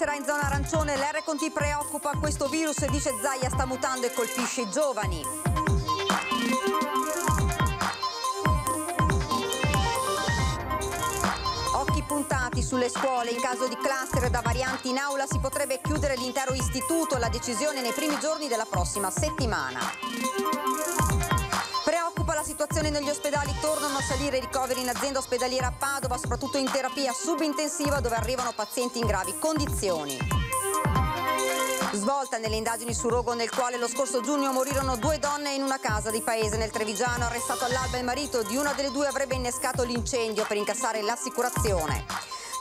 passerà in zona arancione, l'R Conti preoccupa, questo virus, dice Zaia, sta mutando e colpisce i giovani. Occhi puntati sulle scuole, in caso di cluster da varianti in aula si potrebbe chiudere l'intero istituto, la decisione nei primi giorni della prossima settimana. Preoccupa la situazione negli ospedali, tornano a salire i ricoveri in azienda ospedaliera a Padova, soprattutto in terapia subintensiva dove arrivano pazienti in gravi condizioni. Svolta nelle indagini su rogo nel quale lo scorso giugno morirono 2 donne in una casa di paese nel Trevigiano. Arrestato all'alba il marito di una delle 2 avrebbe innescato l'incendio per incassare l'assicurazione.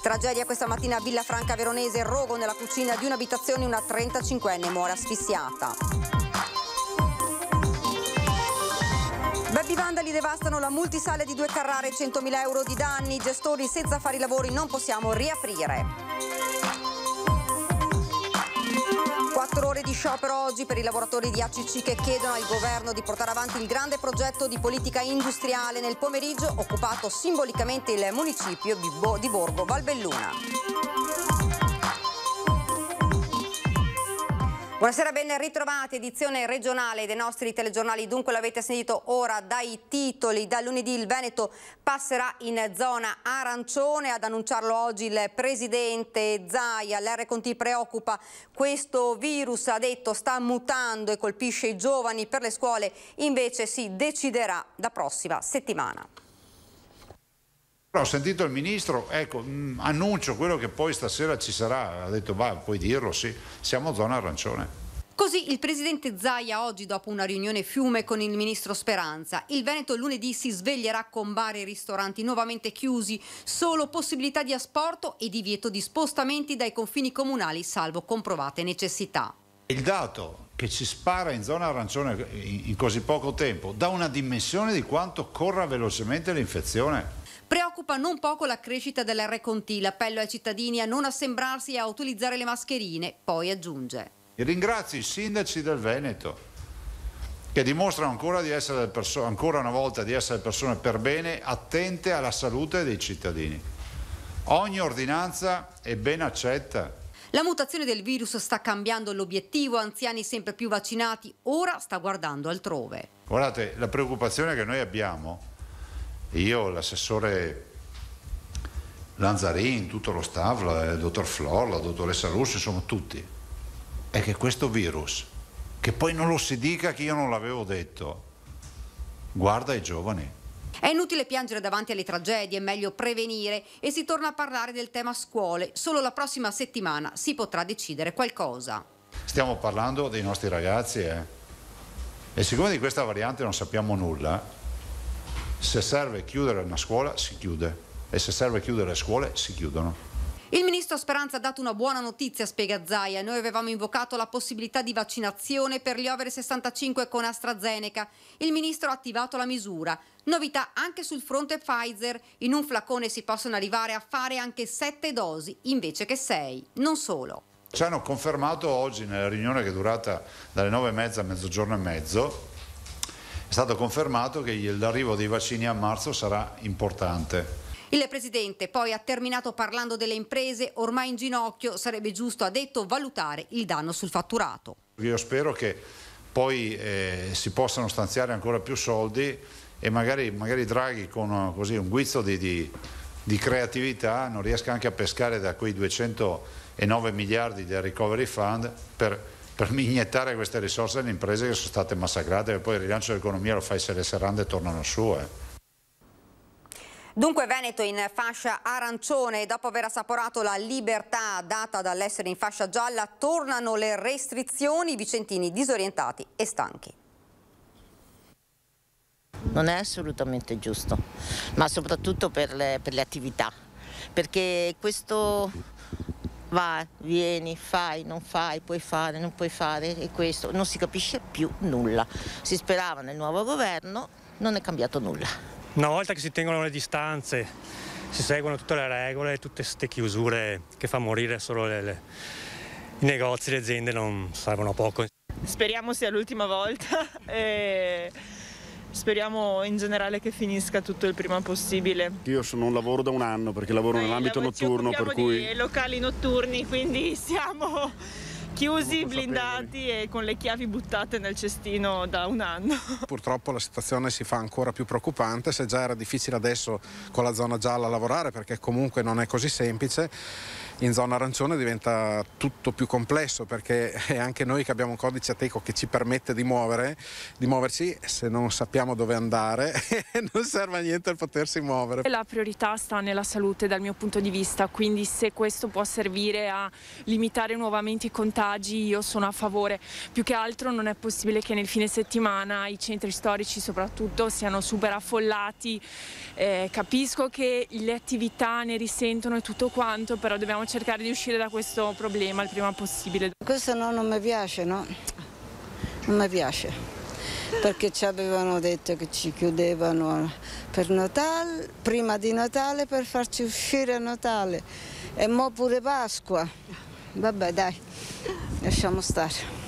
Tragedia questa mattina a Villafranca Veronese, rogo nella cucina di un'abitazione, una 35enne muore asfissiata. Baby vandali devastano la multisale di 2 Carrare, 100.000 euro di danni, gestori senza fare i lavori non possiamo riaprire. 4 ore di sciopero oggi per i lavoratori di ACC che chiedono al governo di portare avanti il grande progetto di politica industriale. Nel pomeriggio occupato simbolicamente il municipio di Borgo Valbelluna. Buonasera, ben ritrovati, edizione regionale dei nostri telegiornali. Dunque l'avete sentito ora dai titoli, da lunedì il Veneto passerà in zona arancione, ad annunciarlo oggi il presidente Zaia. L'R Conti preoccupa, questo virus, ha detto, sta mutando e colpisce i giovani, per le scuole invece si deciderà la prossima settimana. Ho sentito il ministro, ecco, annuncio quello che poi stasera ci sarà, ha detto va, puoi dirlo, sì, siamo zona arancione. Così il presidente Zaia oggi, dopo una riunione fiume con il ministro Speranza. Il Veneto lunedì si sveglierà con bar e ristoranti nuovamente chiusi, solo possibilità di asporto e divieto di spostamenti dai confini comunali salvo comprovate necessità. Il dato che ci spara in zona arancione in così poco tempo dà una dimensione di quanto corra velocemente l'infezione. Preoccupa non poco la crescita dell'R Conti, l'appello ai cittadini a non assembrarsi e a utilizzare le mascherine, poi aggiunge. Ringrazio i sindaci del Veneto che dimostrano ancora una volta di essere persone per bene, attente alla salute dei cittadini. Ogni ordinanza è ben accetta. La mutazione del virus sta cambiando l'obiettivo, anziani sempre più vaccinati, ora sta guardando altrove. Guardate, la preoccupazione che noi abbiamo, io, l'assessore Lanzarin, tutto lo staff, il dottor Flor, la dottoressa Russi, insomma tutti, è che questo virus, che poi non lo si dica che io non l'avevo detto, guarda i giovani. È inutile piangere davanti alle tragedie, è meglio prevenire e si torna a parlare del tema scuole. Solo la prossima settimana si potrà decidere qualcosa. Stiamo parlando dei nostri ragazzi, e siccome di questa variante non sappiamo nulla, se serve chiudere una scuola si chiude e se serve chiudere le scuole si chiudono. Il ministro Speranza ha dato una buona notizia, spiega Zaia. Noi avevamo invocato la possibilità di vaccinazione per gli over 65 con AstraZeneca. Il ministro ha attivato la misura. Novità anche sul fronte Pfizer. In un flacone si possono arrivare a fare anche 7 dosi invece che 6. Non solo. Ci hanno confermato oggi nella riunione che è durata dalle 9:30 a mezzogiorno e mezzo, è stato confermato che l'arrivo dei vaccini a marzo sarà importante. Il presidente poi ha terminato parlando delle imprese ormai in ginocchio, sarebbe giusto, ha detto, valutare il danno sul fatturato. Io spero che poi si possano stanziare ancora più soldi e magari Draghi con così un guizzo di creatività non riesca anche a pescare da quei 209 miliardi del Recovery Fund per iniettare queste risorse alle imprese che sono state massacrate, e poi il rilancio dell'economia lo fai se le serrande tornano su. Dunque Veneto in fascia arancione, dopo aver assaporato la libertà data dall'essere in fascia gialla, tornano le restrizioni, i vicentini disorientati e stanchi. Non è assolutamente giusto, ma soprattutto per le attività, perché questo va, vieni, fai, non fai, puoi fare, non puoi fare, e questo non si capisce più nulla. Si sperava nel nuovo governo, non è cambiato nulla. Una volta che si tengono le distanze, si seguono tutte le regole, tutte queste chiusure che fa morire solo i negozi, le aziende non servono a poco. Speriamo sia l'ultima volta. speriamo in generale che finisca tutto il prima possibile. Io non lavoro da un anno perché lavoro nell'ambito notturno, per cui... di locali notturni, quindi siamo chiusi, blindati e con le chiavi buttate nel cestino da un anno. Purtroppo la situazione si fa ancora più preoccupante, se già era difficile adesso con la zona gialla lavorare, perché comunque non è così semplice, in zona arancione diventa tutto più complesso, perché è anche noi che abbiamo un codice Ateco che ci permette di muoverci, se non sappiamo dove andare non serve a niente il potersi muovere. La priorità sta nella salute dal mio punto di vista, quindi se questo può servire a limitare nuovamente i contagi io sono a favore. Più che altro non è possibile che nel fine settimana i centri storici soprattutto siano super affollati. Capisco che le attività ne risentono e tutto quanto, però dobbiamo cercare di uscire da questo problema il prima possibile. Questo no, non mi piace, no? Non mi piace, perché ci avevano detto che ci chiudevano per Natale, prima di Natale, per farci uscire a Natale e mo pure Pasqua. Vabbè dai, lasciamo stare.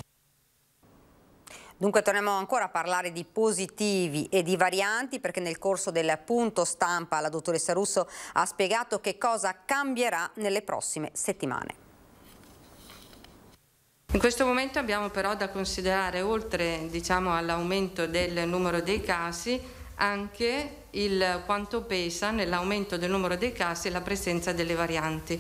Dunque torniamo ancora a parlare di positivi e di varianti, perché nel corso del punto stampa la dottoressa Russo ha spiegato che cosa cambierà nelle prossime settimane. In questo momento abbiamo però da considerare, oltre all'aumento del numero dei casi, anche quanto pesa nell'aumento del numero dei casi la presenza delle varianti,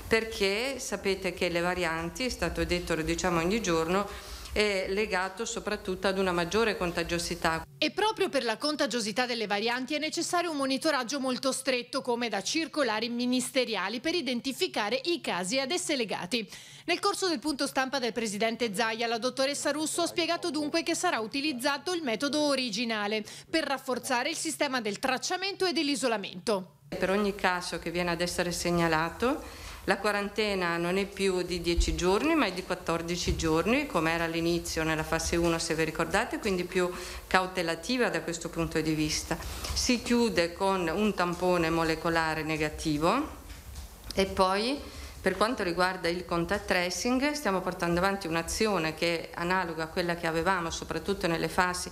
perché sapete che le varianti, è stato detto, lo diciamo ogni giorno, è legato soprattutto ad una maggiore contagiosità. E proprio per la contagiosità delle varianti è necessario un monitoraggio molto stretto, come da circolari ministeriali, per identificare i casi ad esse legati. Nel corso del punto stampa del presidente Zaia, la dottoressa Russo ha spiegato dunque che sarà utilizzato il metodo originale per rafforzare il sistema del tracciamento e dell'isolamento. Per ogni caso che viene ad essere segnalato, la quarantena non è più di 10 giorni ma è di 14 giorni, come era all'inizio nella fase 1 se vi ricordate, quindi più cautelativa da questo punto di vista. Si chiude con un tampone molecolare negativo e poi per quanto riguarda il contact tracing stiamo portando avanti un'azione che è analoga a quella che avevamo soprattutto nelle fasi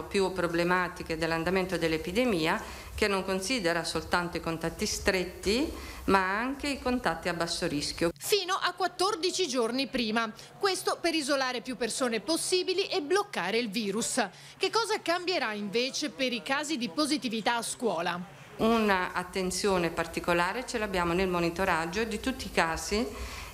più problematiche dell'andamento dell'epidemia, che non considera soltanto i contatti stretti ma anche i contatti a basso rischio. Fino a 14 giorni prima. Questo per isolare più persone possibili e bloccare il virus. Che cosa cambierà invece per i casi di positività a scuola? Un'attenzione particolare ce l'abbiamo nel monitoraggio di tutti i casi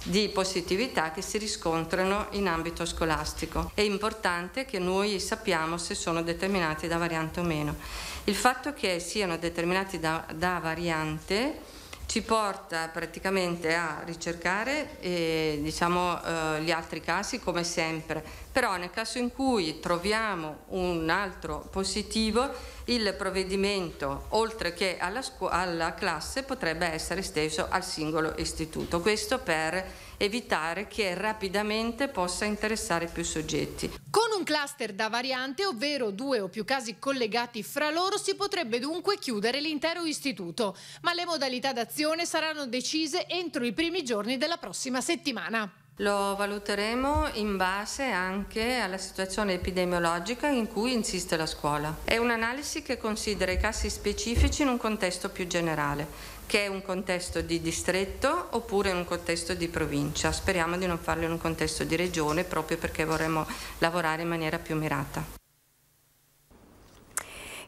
di positività che si riscontrano in ambito scolastico. È importante che noi sappiamo se sono determinati da variante o meno. Il fatto che siano determinati da variante ci porta praticamente a ricercare gli altri casi come sempre, però nel caso in cui troviamo un altro positivo il provvedimento oltre che alla classe potrebbe essere esteso al singolo istituto, questo per evitare che rapidamente possa interessare più soggetti. Con un cluster da variante, ovvero 2 o più casi collegati fra loro, si potrebbe dunque chiudere l'intero istituto, ma le modalità d'azione saranno decise entro i primi giorni della prossima settimana. Lo valuteremo in base anche alla situazione epidemiologica in cui insiste la scuola. È un'analisi che considera i casi specifici in un contesto più generale, che è un contesto di distretto oppure in un contesto di provincia. Speriamo di non farlo in un contesto di regione, proprio perché vorremmo lavorare in maniera più mirata.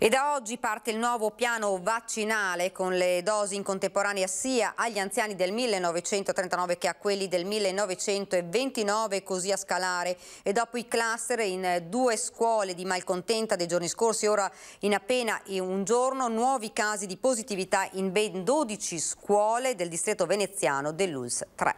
E da oggi parte il nuovo piano vaccinale con le dosi in contemporanea sia agli anziani del 1939 che a quelli del 1929, così a scalare. E dopo i cluster in 2 scuole di Malcontenta dei giorni scorsi, ora in appena un giorno nuovi casi di positività in ben 12 scuole del distretto veneziano dell'ULSS 3.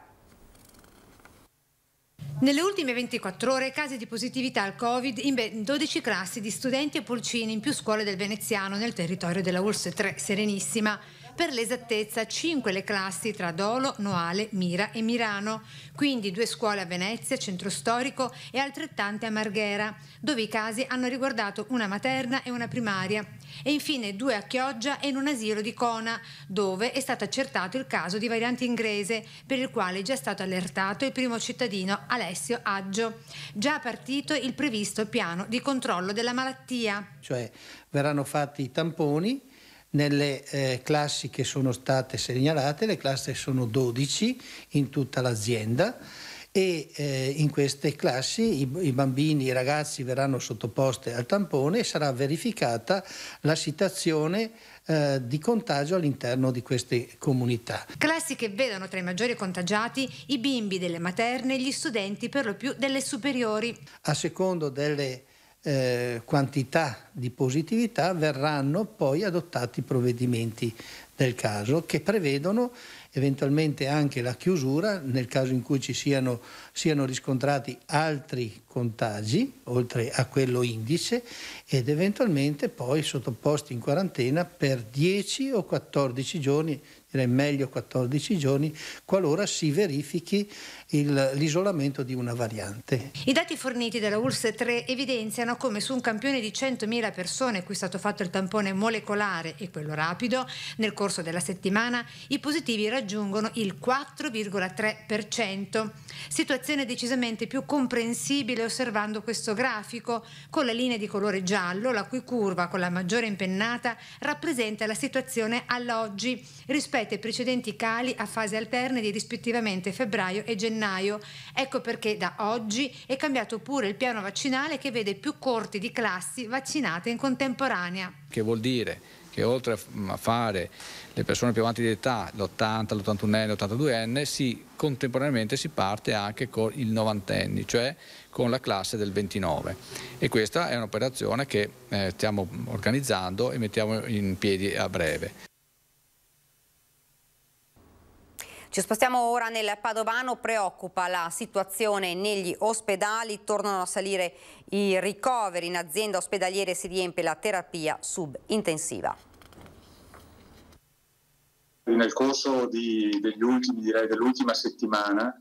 Nelle ultime 24 ore casi di positività al Covid in ben 12 classi di studenti e pulcini in più scuole del veneziano nel territorio della ULSS 3 Serenissima. per l'esattezza 5 le classi tra Dolo, Noale, Mira e Mirano, quindi 2 scuole a Venezia, centro storico, e altrettante a Marghera, dove i casi hanno riguardato una materna e una primaria, e infine 2 a Chioggia e in un asilo di Cona, dove è stato accertato il caso di variante inglese, per il quale è già stato allertato il primo cittadino Alessio Aggio. Già partito il previsto piano di controllo della malattia. Cioè verranno fatti i tamponi nelle classi che sono state segnalate, le classi sono 12 in tutta l'azienda, e in queste classi i bambini, i ragazzi verranno sottoposti al tampone e sarà verificata la situazione di contagio all'interno di queste comunità. Classi che vedono tra i maggiori contagiati i bimbi delle materne e gli studenti per lo più delle superiori. A secondo delle quantità di positività verranno poi adottati provvedimenti del caso, che prevedono eventualmente anche la chiusura nel caso in cui ci siano riscontrati altri contagi oltre a quello indice, ed eventualmente poi sottoposti in quarantena per 10 o 14 giorni, direi meglio 14 giorni, qualora si verifichi l'isolamento di una variante. I dati forniti dalla ULSS 3 evidenziano come su un campione di 100.000 persone a cui è stato fatto il tampone molecolare e quello rapido, nel corso della settimana i positivi raggiungono il 4,3%. Situazione decisamente più comprensibile osservando questo grafico, con la linea di colore giallo, la cui curva con la maggiore impennata rappresenta la situazione all'oggi rispetto ai precedenti cali a fasi alterne di rispettivamente febbraio e gennaio. Ecco perché da oggi è cambiato pure il piano vaccinale, che vede più corti di classi vaccinate in contemporanea. Che vuol dire che oltre a fare le persone più avanti di età, l'80, l'81enne, l'82enne, contemporaneamente si parte anche con i novantenni, cioè con la classe del 29, e questa è un'operazione che stiamo organizzando e mettiamo in piedi a breve. Ci spostiamo ora nel Padovano. Preoccupa la situazione negli ospedali, tornano a salire i ricoveri, in azienda ospedaliere si riempie la terapia subintensiva. Nel corso dell'ultima settimana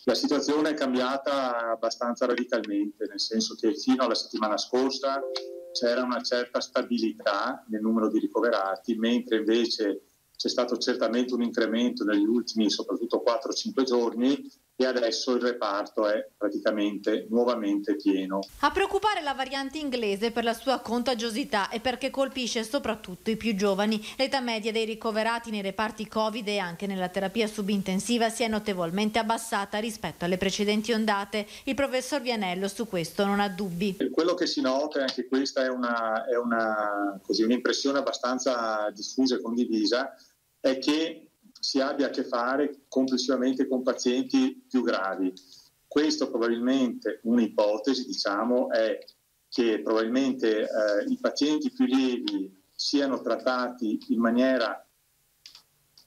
la situazione è cambiata abbastanza radicalmente, nel senso che fino alla settimana scorsa c'era una certa stabilità nel numero di ricoverati, mentre invece c'è stato certamente un incremento negli ultimi soprattutto 4-5 giorni, e adesso il reparto è praticamente nuovamente pieno. A preoccupare la variante inglese per la sua contagiosità e perché colpisce soprattutto i più giovani. L'età media dei ricoverati nei reparti Covid e anche nella terapia subintensiva si è notevolmente abbassata rispetto alle precedenti ondate. Il professor Vianello su questo non ha dubbi. Quello che si nota, e anche questa è un'impressione abbastanza diffusa e condivisa, è che si abbia a che fare complessivamente con pazienti più gravi. Questo probabilmente, un'ipotesi diciamo, è che probabilmente i pazienti più lievi siano trattati in maniera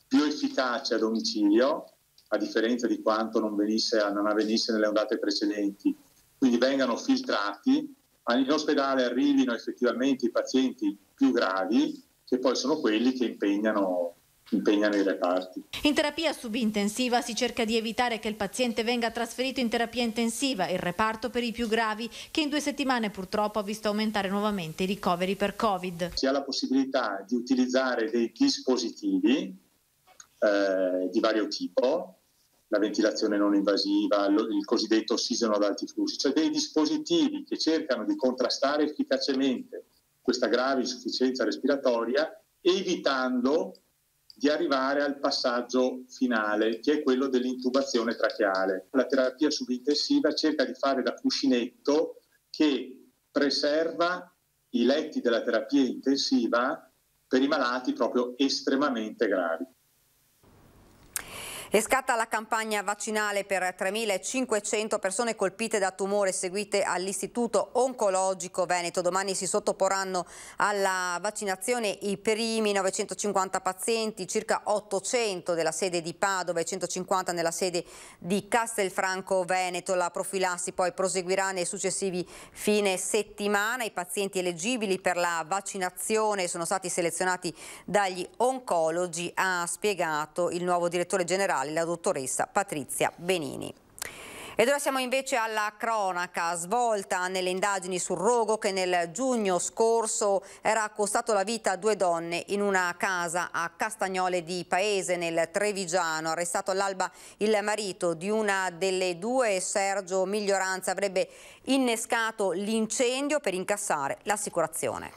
più efficace a domicilio, a differenza di quanto non avvenisse nelle ondate precedenti, quindi vengano filtrati, in ospedale arrivino effettivamente i pazienti più gravi, che poi sono quelli che impegnano i reparti. In terapia subintensiva si cerca di evitare che il paziente venga trasferito in terapia intensiva, il reparto per i più gravi, che in 2 settimane purtroppo ha visto aumentare nuovamente i ricoveri per Covid. Si ha la possibilità di utilizzare dei dispositivi di vario tipo, la ventilazione non invasiva, il cosiddetto ossigeno ad alti flussi, cioè dei dispositivi che cercano di contrastare efficacemente questa grave insufficienza respiratoria, evitando di arrivare al passaggio finale, che è quello dell'intubazione tracheale. La terapia subintensiva cerca di fare da cuscinetto che preserva i letti della terapia intensiva per i malati proprio estremamente gravi. E scatta la campagna vaccinale per 3.500 persone colpite da tumore seguite all'Istituto Oncologico Veneto. Domani si sottoporranno alla vaccinazione i primi 950 pazienti, circa 800 della sede di Padova e 150 nella sede di Castelfranco Veneto. La profilassi poi proseguirà nei successivi fine settimana. I pazienti eleggibili per la vaccinazione sono stati selezionati dagli oncologi, ha spiegato il nuovo direttore generale, la dottoressa Patrizia Benini. Ed ora siamo invece alla cronaca, svolta nelle indagini sul rogo che nel giugno scorso era costato la vita a 2 donne in una casa a Castagnole di Paese nel Trevigiano. Arrestato all'alba il marito di una delle 2, Sergio Miglioranza, avrebbe innescato l'incendio per incassare l'assicurazione.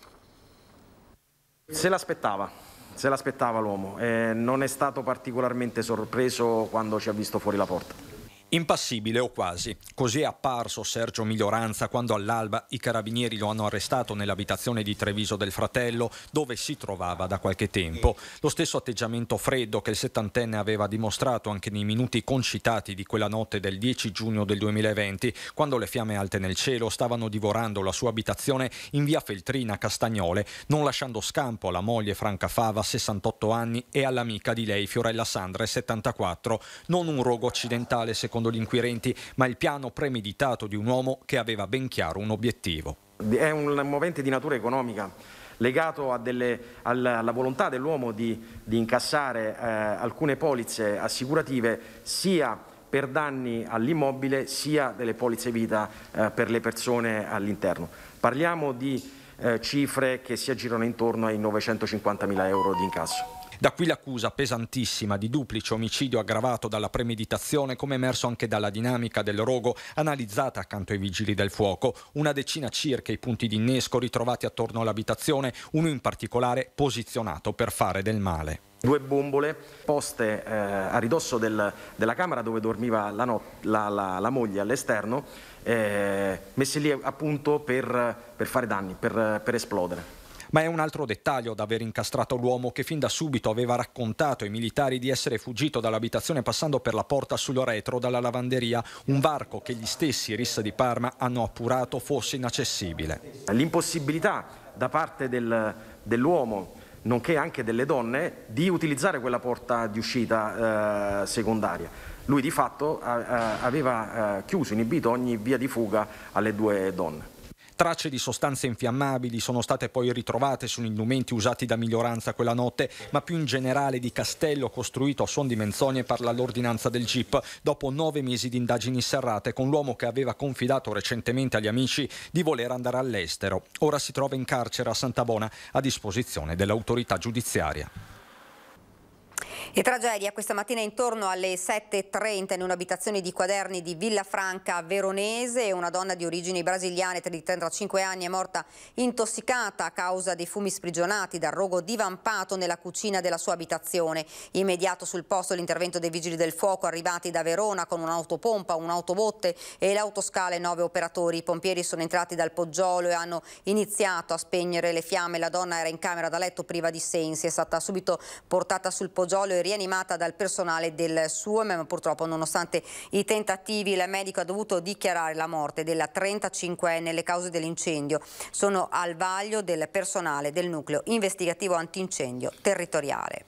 Se l'aspettava l'uomo, non è stato particolarmente sorpreso quando ci ha visto fuori la porta. Impassibile o quasi, così è apparso Sergio Miglioranza quando all'alba i carabinieri lo hanno arrestato nell'abitazione di Treviso del fratello, dove si trovava da qualche tempo. Lo stesso atteggiamento freddo che il 70enne aveva dimostrato anche nei minuti concitati di quella notte del 10 giugno del 2020, quando le fiamme alte nel cielo stavano divorando la sua abitazione in via Feltrina, Castagnole, non lasciando scampo alla moglie Franca Fava, 68 anni, e all'amica di lei, Fiorella Sandra, 74. Non un rogo accidentale, secondo gli inquirenti, ma il piano premeditato di un uomo che aveva ben chiaro un obiettivo. È un movente di natura economica legato alla volontà dell'uomo di incassare alcune polizze assicurative sia per danni all'immobile sia delle polizze vita per le persone all'interno. Parliamo di cifre che si aggirano intorno ai 950.000 euro di incasso. Da qui l'accusa pesantissima di duplice omicidio aggravato dalla premeditazione, come emerso anche dalla dinamica del rogo analizzata accanto ai vigili del fuoco. Una decina circa i punti di innesco ritrovati attorno all'abitazione, uno in particolare posizionato per fare del male. 2 bombole poste a ridosso della camera dove dormiva la moglie all'esterno, messe lì appunto per fare danni, per esplodere. Ma è un altro dettaglio ad aver incastrato l'uomo che fin da subito aveva raccontato ai militari di essere fuggito dall'abitazione passando per la porta sul retro dalla lavanderia, un varco che gli stessi RIS di Parma hanno appurato fosse inaccessibile. L'impossibilità da parte dell'uomo, nonché anche delle donne, di utilizzare quella porta di uscita secondaria. Lui di fatto aveva chiuso, inibito ogni via di fuga alle 2 donne. Tracce di sostanze infiammabili sono state poi ritrovate sugli indumenti usati da Miglioranza quella notte, ma più in generale di castello costruito a suon di menzogne parla l'ordinanza del GIP, dopo 9 mesi di indagini serrate con l'uomo che aveva confidato recentemente agli amici di voler andare all'estero. Ora si trova in carcere a Santabona a disposizione dell'autorità giudiziaria. E tragedia questa mattina intorno alle 7:30 in un'abitazione di Quaderni di Villafranca Veronese. Una donna di origini brasiliane di 35 anni è morta intossicata a causa dei fumi sprigionati dal rogo divampato nella cucina della sua abitazione. Immediato sul posto l'intervento dei vigili del fuoco arrivati da Verona con un'autopompa, un'autobotte e l'autoscala e 9 operatori. I pompieri sono entrati dal poggiolo e hanno iniziato a spegnere le fiamme. La donna era in camera da letto priva di sensi, è stata subito portata sul poggiolo e rianimata dal personale del SUEM, ma purtroppo nonostante i tentativi il medico ha dovuto dichiarare la morte della 35enne. Le cause dell'incendio sono al vaglio del personale del nucleo investigativo antincendio territoriale.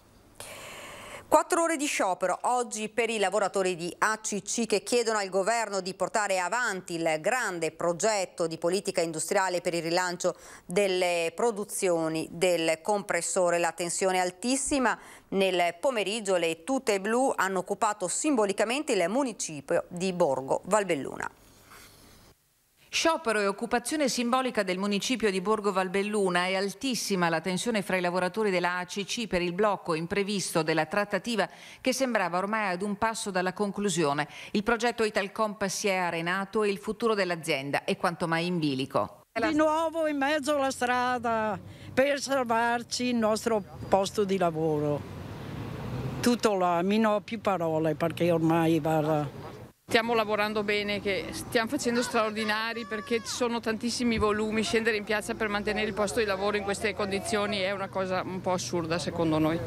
4 ore di sciopero oggi per i lavoratori di ACC che chiedono al governo di portare avanti il grande progetto di politica industriale per il rilancio delle produzioni del compressore. La tensione è altissima. Nel pomeriggio le tute blu hanno occupato simbolicamente il municipio di Borgo Valbelluna. Sciopero e occupazione simbolica del municipio di Borgo Valbelluna. È altissima la tensione fra i lavoratori della ACC per il blocco imprevisto della trattativa che sembrava ormai ad un passo dalla conclusione. Il progetto Italcomp si è arenato e il futuro dell'azienda è quanto mai in bilico. Di nuovo in mezzo alla strada per salvarci il nostro posto di lavoro. Tutto là, mi non ho più parole perché ormai va. Stiamo lavorando bene, che stiamo facendo straordinari perché ci sono tantissimi volumi, scendere in piazza per mantenere il posto di lavoro in queste condizioni è una cosa un po' assurda secondo noi.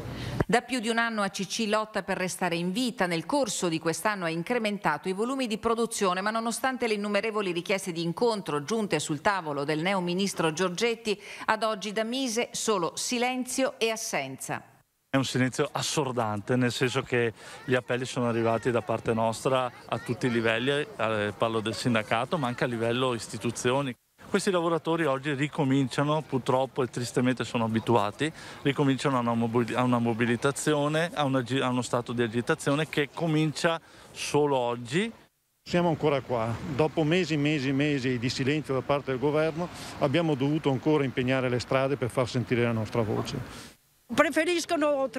Da più di un anno ACC lotta per restare in vita. Nel corso di quest'anno ha incrementato i volumi di produzione, ma nonostante le innumerevoli richieste di incontro giunte sul tavolo del neo ministro Giorgetti, ad oggi da Mise solo silenzio e assenza. È un silenzio assordante, nel senso che gli appelli sono arrivati da parte nostra a tutti i livelli, parlo del sindacato, ma anche a livello istituzioni. Questi lavoratori oggi ricominciano, purtroppo e tristemente sono abituati, ricominciano a una mobilitazione, a uno stato di agitazione che comincia solo oggi. Siamo ancora qua, dopo mesi di silenzio da parte del governo abbiamo dovuto ancora impegnare le strade per far sentire la nostra voce. Preferiscono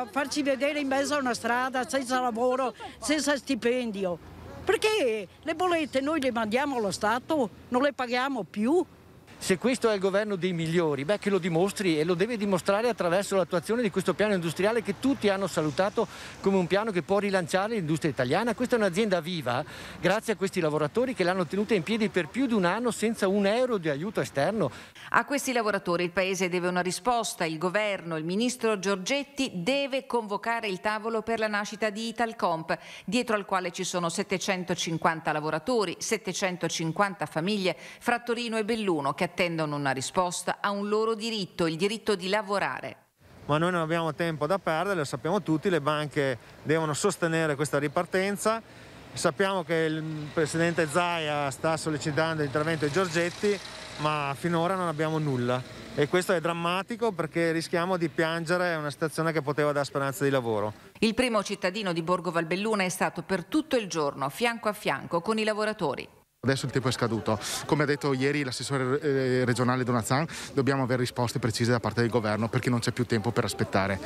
farci vedere in mezzo a una strada senza lavoro, senza stipendio. Perché le bollette noi le mandiamo allo Stato, non le paghiamo più. Se questo è il governo dei migliori, che lo dimostri, e lo deve dimostrare attraverso l'attuazione di questo piano industriale che tutti hanno salutato come un piano che può rilanciare l'industria italiana. Questa è un'azienda viva grazie a questi lavoratori che l'hanno tenuta in piedi per più di un anno senza un euro di aiuto esterno. A questi lavoratori il Paese deve una risposta. Il governo, il ministro Giorgetti deve convocare il tavolo per la nascita di Italcomp, dietro al quale ci sono 750 lavoratori, 750 famiglie fra Torino e Belluno che attendono una risposta a un loro diritto, il diritto di lavorare. Ma noi non abbiamo tempo da perdere, lo sappiamo tutti, le banche devono sostenere questa ripartenza. Sappiamo che il presidente Zaia sta sollecitando l'intervento di Giorgetti, ma finora non abbiamo nulla. E questo è drammatico perché rischiamo di piangere una situazione che poteva dare speranza di lavoro. Il primo cittadino di Borgo Valbelluna è stato per tutto il giorno fianco a fianco con i lavoratori. Adesso il tempo è scaduto. Come ha detto ieri l'assessore regionale Donazan, dobbiamo avere risposte precise da parte del governo perché non c'è più tempo per aspettare.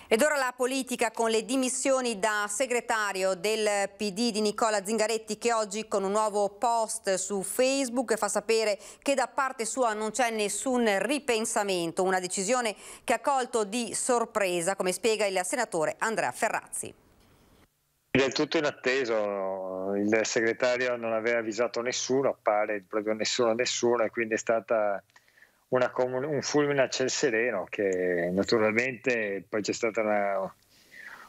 Ed ora la politica con le dimissioni da segretario del PD di Nicola Zingaretti, che oggi con un nuovo post su Facebook fa sapere che da parte sua non c'è nessun ripensamento, una decisione che ha colto di sorpresa, come spiega il senatore Andrea Ferrazzi. Del tutto inatteso, il segretario non aveva avvisato nessuno, appare proprio nessuno, e quindi è stata un fulmine a ciel sereno che naturalmente poi c'è stata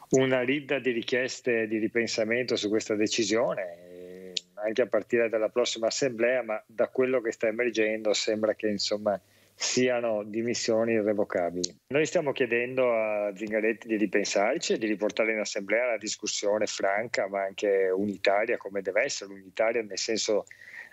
una ridda di richieste di ripensamento su questa decisione, anche a partire dalla prossima assemblea, ma da quello che sta emergendo sembra che insomma siano dimissioni irrevocabili. Noi stiamo chiedendo a Zingaretti di ripensarci e di riportare in assemblea una discussione franca ma anche unitaria, come deve essere, unitaria nel senso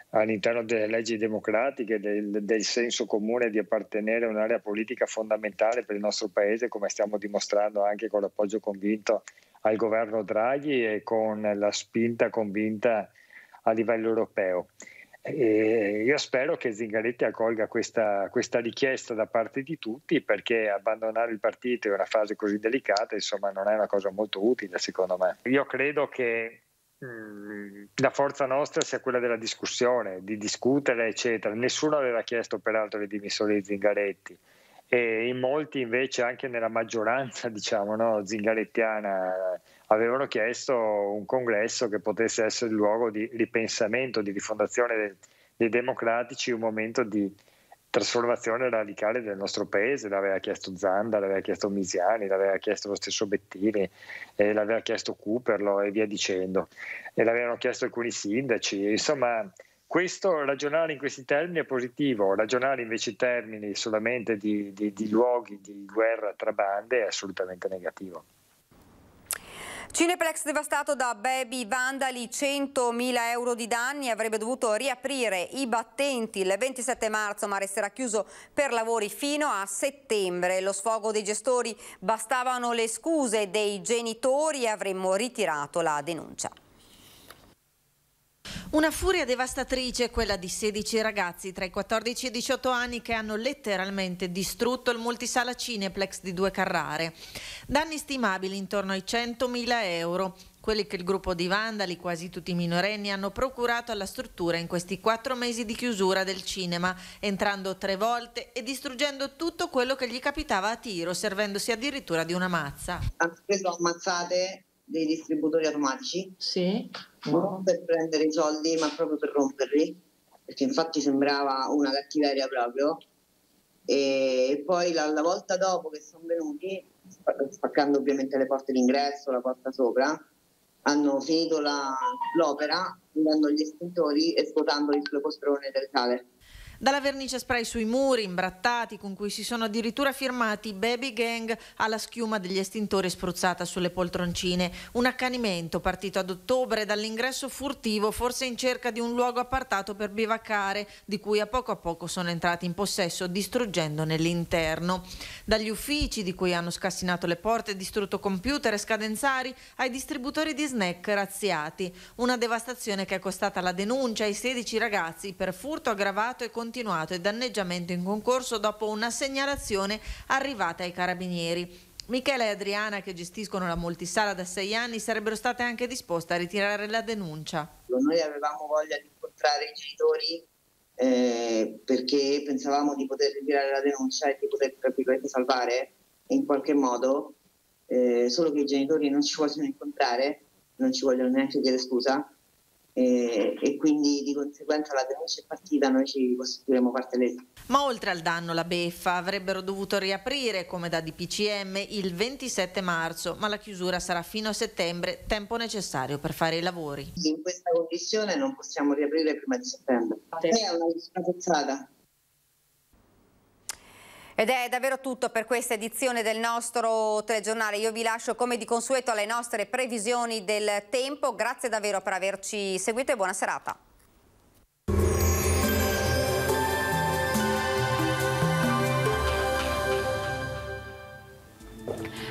all'interno delle leggi democratiche, del senso comune di appartenere a un'area politica fondamentale per il nostro Paese, come stiamo dimostrando anche con l'appoggio convinto al governo Draghi e con la spinta convinta a livello europeo. E io spero che Zingaretti accolga questa richiesta da parte di tutti, perché abbandonare il partito in una fase così delicata insomma non è una cosa molto utile secondo me. Io credo che la forza nostra sia quella della discussione, di discutere eccetera. Nessuno aveva chiesto peraltro le dimissioni di Zingaretti e in molti invece anche nella maggioranza zingarettiana avevano chiesto un congresso che potesse essere il luogo di ripensamento, di rifondazione dei democratici, un momento di trasformazione radicale del nostro Paese. L'aveva chiesto Zanda, l'aveva chiesto Misiani, l'aveva chiesto lo stesso Bettini, l'aveva chiesto Cooperlo e via dicendo, e l'avevano chiesto alcuni sindaci. Insomma, questo, ragionare in questi termini è positivo, ragionare invece in termini solamente di luoghi di guerra tra bande è assolutamente negativo. Cineplex devastato da baby vandali, 100.000 euro di danni, avrebbe dovuto riaprire i battenti il 27 marzo ma resterà chiuso per lavori fino a settembre. Lo sfogo dei gestori, bastavano le scuse dei genitori e avremmo ritirato la denuncia. Una furia devastatrice quella di 16 ragazzi tra i 14 e i 18 anni che hanno letteralmente distrutto il multisala Cineplex di Due Carrare. Danni stimabili intorno ai 100.000 euro, quelli che il gruppo di vandali, quasi tutti minorenni, hanno procurato alla struttura in questi 4 mesi di chiusura del cinema, entrando 3 volte e distruggendo tutto quello che gli capitava a tiro, servendosi addirittura di una mazza. Hanno preso ammazzate dei distributori automatici, sì, non per prendere i soldi ma proprio per romperli, perché infatti sembrava una cattiveria proprio. E poi la volta dopo che sono venuti, spaccando ovviamente le porte d'ingresso, la porta sopra, hanno finito l'opera prendendo gli estintori e svuotandoli sulle poltrone delle sale. Dalla vernice spray sui muri imbrattati con cui si sono addirittura firmati Baby Gang alla schiuma degli estintori spruzzata sulle poltroncine. Un accanimento partito ad ottobre dall'ingresso furtivo, forse in cerca di un luogo appartato per bivaccare, di cui a poco sono entrati in possesso distruggendone l'interno. Dagli uffici di cui hanno scassinato le porte, distrutto computer e scadenzari, ai distributori di snack razziati. Una devastazione che è costata la denuncia ai 16 ragazzi per furto aggravato e continuato e danneggiamento in concorso dopo una segnalazione arrivata ai carabinieri. Michela e Adriana, che gestiscono la multisala da 6 anni, sarebbero state anche disposte a ritirare la denuncia. Noi avevamo voglia di incontrare i genitori perché pensavamo di poter ritirare la denuncia e di poter, tra virgolette, salvare in qualche modo, solo che i genitori non ci vogliono incontrare, non ci vogliono neanche chiedere scusa. E quindi di conseguenza la denuncia è partita, noi ci costituiremo parte lesa. Ma oltre al danno, la beffa, avrebbero dovuto riaprire come da DPCM il 27 marzo, ma la chiusura sarà fino a settembre, tempo necessario per fare i lavori. In questa condizione non possiamo riaprire prima di settembre. È una pezzata. Ed è davvero tutto per questa edizione del nostro telegiornale. Io vi lascio come di consueto alle nostre previsioni del tempo. Grazie davvero per averci seguito e buona serata.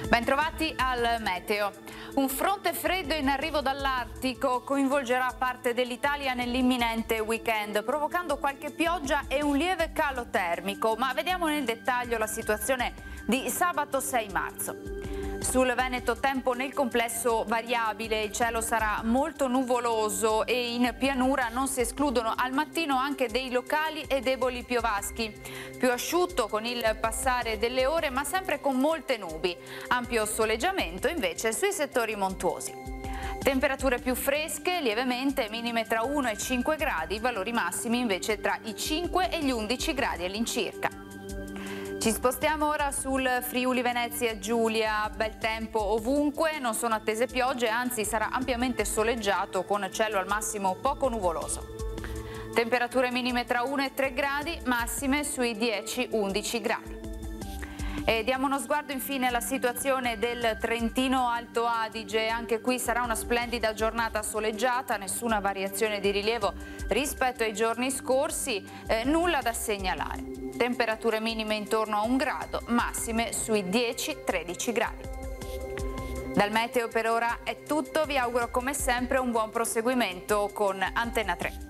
Bentrovati al meteo. Un fronte freddo in arrivo dall'Artico coinvolgerà parte dell'Italia nell'imminente weekend, provocando qualche pioggia e un lieve calo termico. Ma vediamo nel dettaglio la situazione di sabato 6 marzo. Sul Veneto tempo nel complesso variabile, il cielo sarà molto nuvoloso e in pianura non si escludono al mattino anche dei locali e deboli piovaschi. Più asciutto con il passare delle ore, ma sempre con molte nubi. Ampio soleggiamento invece sui settori montuosi. Temperature più fresche, lievemente, minime tra 1 e 5 gradi, valori massimi invece tra i 5 e gli 11 gradi all'incirca. Ci spostiamo ora sul Friuli Venezia Giulia, bel tempo ovunque, non sono attese piogge, anzi sarà ampiamente soleggiato con cielo al massimo poco nuvoloso. Temperature minime tra 1 e 3 gradi, massime sui 10-11 gradi. E diamo uno sguardo infine alla situazione del Trentino Alto Adige. Anche qui sarà una splendida giornata soleggiata, nessuna variazione di rilievo rispetto ai giorni scorsi, nulla da segnalare. Temperature minime intorno a 1 grado, massime sui 10-13 gradi. Dal meteo per ora è tutto, vi auguro come sempre un buon proseguimento con Antenna 3.